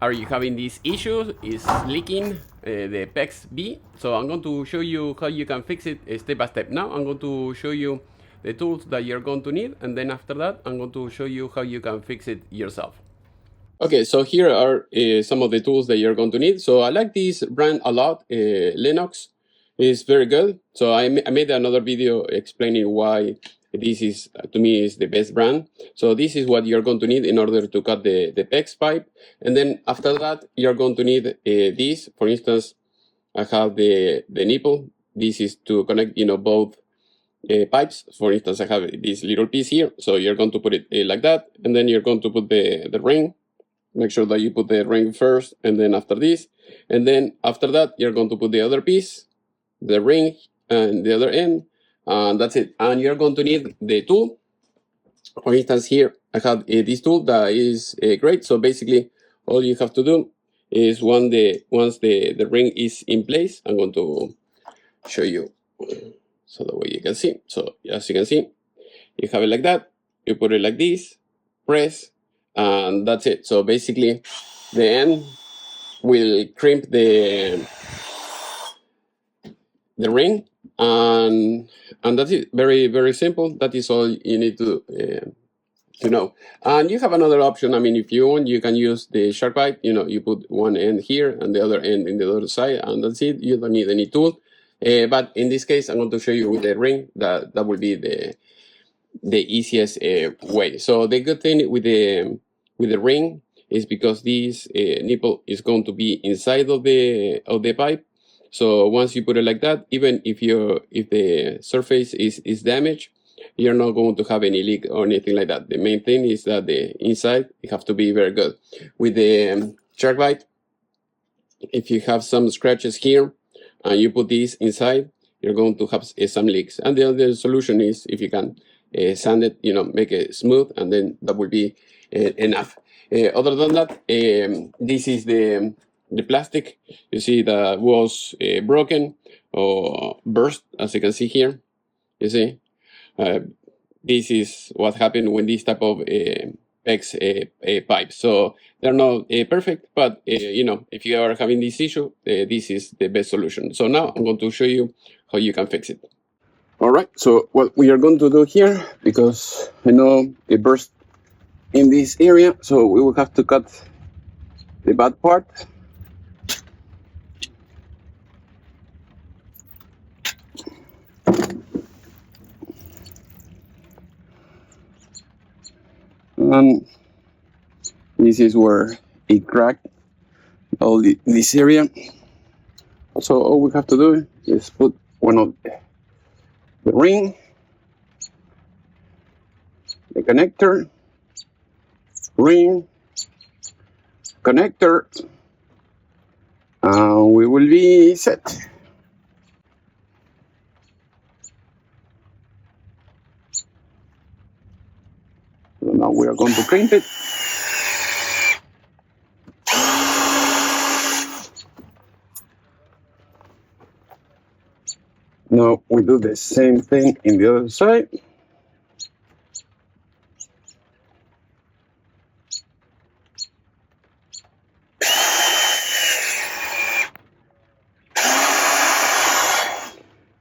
are you having this issue? Is leaking the PEX-B? So I'm going to show you how you can fix it step by step. Now I'm going to show you the tools that you're going to need, and then after that I'm going to show you how you can fix it yourself. Okay, so here are some of the tools that you're going to need. So I like this brand a lot. Linux is very good. So I made another video explaining why this is, to me, is the best brand. So this is what you're going to need in order to cut the PEX pipe. And then after that, you're going to need this. For instance, I have the nipple. This is to connect, both pipes. For instance, I have this little piece here. So you're going to put it like that. And then you're going to put the ring. Make sure that you put the ring first and then after this. And then after that, you're going to put the other piece, the ring, and the other end. And that's it. And you're going to need the tool. For instance, here I have this tool that is great. So basically, all you have to do is once the ring is in place, I'm going to show you so that way you can see. So as you can see, you have it like that. You put it like this, press, and that's it. So basically, the end will crimp the ring, and that's it. Very, very simple. That is all you need to know. And you have another option. I mean, if you want, you can use the shark bite. You put one end here and the other end in the other side, and that's it. You don't need any tool. But in this case, I'm going to show you with the ring. That will be the easiest way. So the good thing with the ring is because this nipple is going to be inside of the pipe. So once you put it like that, even if the surface is damaged, you're not going to have any leak or anything like that. The main thing is that the inside, it have to be very good. With the shark bite, if you have some scratches here and you put this inside, you're going to have some leaks. And the other solution is if you can sand it, make it smooth, and then that will be enough. Other than that, this is the plastic. You see that was broken or burst, as you can see here. You see, this is what happened when this type of PEX pipe. So they're not perfect, but if you are having this issue, this is the best solution. So now I'm going to show you how you can fix it. All right, so what we are going to do here, because I know it burst in this area, so we will have to cut the bad part. And this is where it cracked, all this area. So all we have to do is put one of the ring, the connector, ring, connector, and we will be set. So now we are going to crimp it. Now we do the same thing in the other side.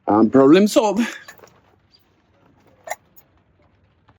And problem solved.